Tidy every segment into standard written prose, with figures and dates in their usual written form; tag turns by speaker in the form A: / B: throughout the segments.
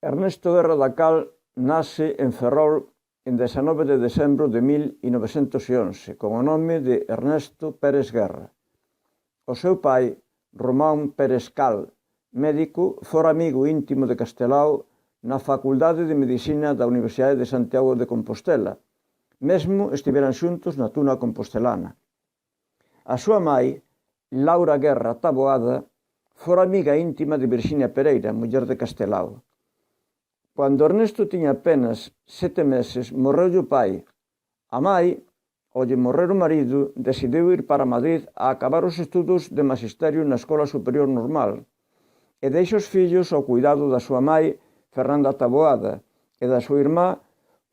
A: Ernesto Guerra da Cal nace en Ferrol en 19 de decembro de 1911 con o nome de Ernesto Pérez Guerra. O seu pai, Román Pérez Cal, médico, fora amigo íntimo de Castelao na Facultade de Medicina da Universidade de Santiago de Compostela. Mesmo estiveran xuntos na Tuna Compostelana. A súa mai, Laura Guerra Taboada, fora amiga íntima de Virxinia Pereira, muller de Castelao. Cando Ernesto tiña apenas 7 meses, morreulle o pai. A mai, ao lle morrer o marido, decidiu ir para Madrid a acabar os estudos de magisterio na Escola Superior Normal e deixa os fillos ao cuidado da súa mai, Fernanda Taboada, e da súa irmá,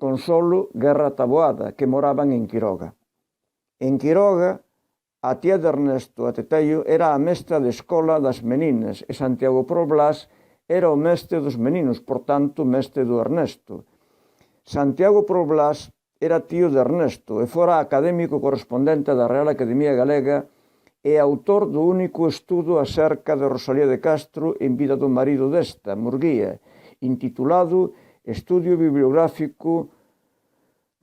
A: Consolo Guerra Taboada, que moraban en Quiroga. En Quiroga, a tía de Ernesto, a Teteio, era a mestra de escola das meninas e Santiago Problás era o mestre dos meninos, por tanto, mestre do Ernesto. Santiago Problás era tío de Ernesto e fora académico correspondente da Real Academia Galega e autor do único estudo acerca de Rosalía de Castro en vida do marido desta, Murguía, intitulado Estudio Bibliográfico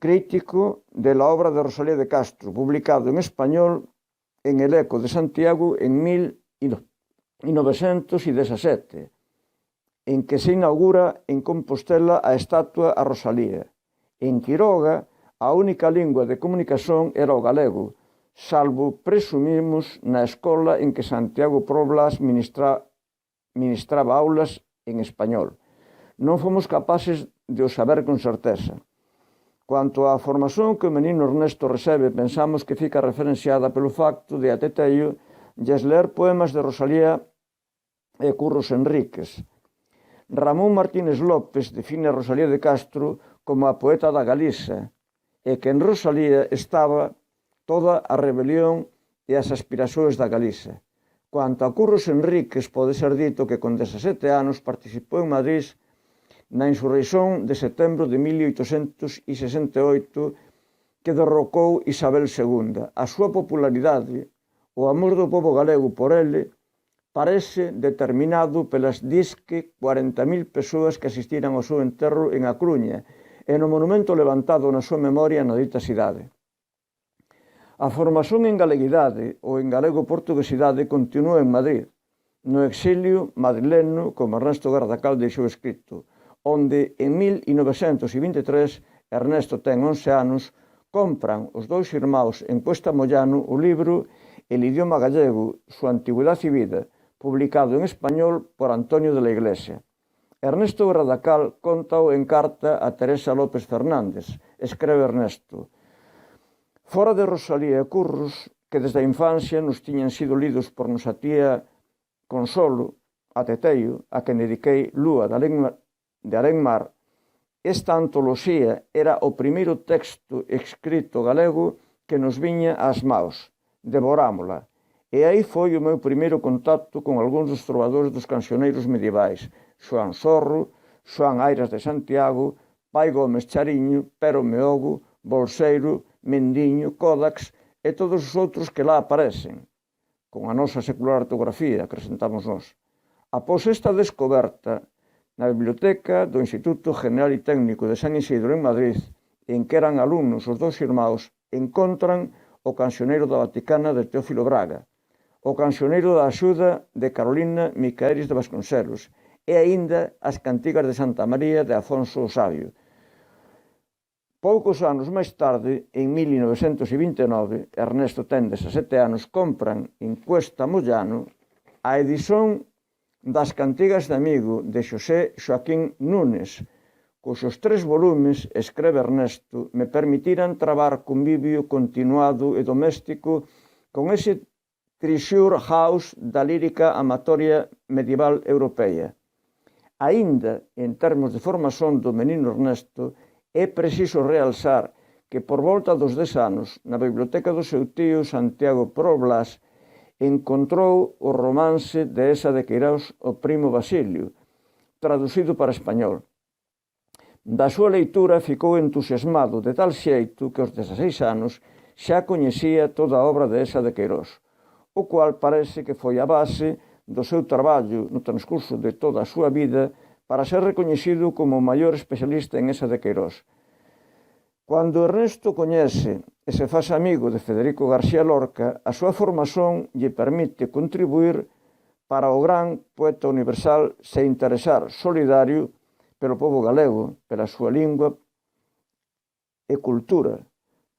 A: Crítico de la obra de Rosalía de Castro, publicado en español en El Eco de Santiago en 1917, en que se inaugura en Compostela a estatua a Rosalía. En Quiroga, a única lingua de comunicación era o galego, salvo, presumimos, na escola en que Santiago Problás ministraba aulas en español. Non fomos capaces de o saber con certeza. Quanto á formación que o menino Ernesto recebe, pensamos que fica referenciada pelo facto de a Teteio lles ler poemas de Rosalía e Curros Enríquez. Ramón Martínez López define a Rosalía de Castro como a poeta da Galiza e que en Rosalía estaba toda a rebelión e as aspiracións da Galiza. Quanto a Curros Enríquez, pode ser dito que con 17 anos participou en Madrid na insurreición de setembro de 1868 que derrocou Isabel II. A súa popularidade, o amor do pobo galego por ele, parece determinado pelas disque 40.000 persoas que asistiran ao seu enterro en A Coruña e no monumento levantado na súa memoria na dita cidade. A formación en galeguidade ou en galego-portuguesidade continuou en Madrid, no exilio madrileno, como Ernesto Guerra da Cal deixou escrito, onde en 1923, Ernesto ten 11 anos, compran os dous irmãos en Cuesta Mollano o libro El idioma gallego, súa antigüedade e vida, publicado en español por Antonio de la Iglesia. Ernesto Guerra da Cal contao en carta a Teresa López Fernández. Escreve Ernesto: fora de Rosalía e Curros, que desde a infancia nos tiñan sido lidos por nosa tía Consolo, a Teteio, a quen dediquei Lúa de Arenmar, esta antoloxía era o primeiro texto escrito galego que nos viña ás maos. Devorámola. E aí foi o meu primeiro contacto con algúns dos trovadores dos cancioneiros medievais, Xoán Zorro, Xoán Airas de Santiago, Pai Gómez Chariño, Pero Meogo, Bolseiro, Mendiño, Códax e todos os outros que lá aparecen, con a nosa secular ortografía, acrescentamos nós. Após esta descoberta, na biblioteca do Instituto General e Técnico de San Isidro en Madrid, en que eran alumnos os dous irmãos, encontran o Cancioneiro da Vaticana de Teófilo Braga, o Cancioneiro da Axuda de Carolina Micaelis de Vasconcelos e aínda as Cantigas de Santa María de Afonso o Sabio. Poucos anos máis tarde, en 1929, Ernesto ten 17 anos, compran en Cuesta Mollano a edición das Cantigas de Amigo de Xosé Xoaquín Núñez, cuxos 3 volumes, escreve Ernesto, me permitiran trabar convivio continuado e doméstico con ese treasure house da lírica amatoria medieval europea. Aínda, en termos de formación do menino Ernesto, é preciso realzar que por volta dos 10 anos, na biblioteca do seu tío Santiago Problás, encontrou o romance de Esa de Queirós, o primo Basilio, traducido para español. Da súa leitura ficou entusiasmado de tal xeito que aos 16 anos xa coñecía toda a obra de Esa de Queirós, o cual parece que foi a base do seu traballo no transcurso de toda a súa vida para ser recoñecido como o maior especialista en esa de Queirós. Cando Ernesto coñece e se faz amigo de Federico García Lorca, a súa formación lle permite contribuir para o gran poeta universal se interesar solidario pelo povo galego, pela súa lingua e cultura,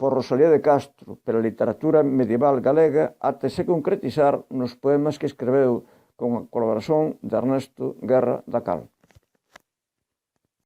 A: por Rosalía de Castro, pela literatura medieval galega, até se concretizar nos poemas que escreveu con a colaboración de Ernesto Guerra da Cal.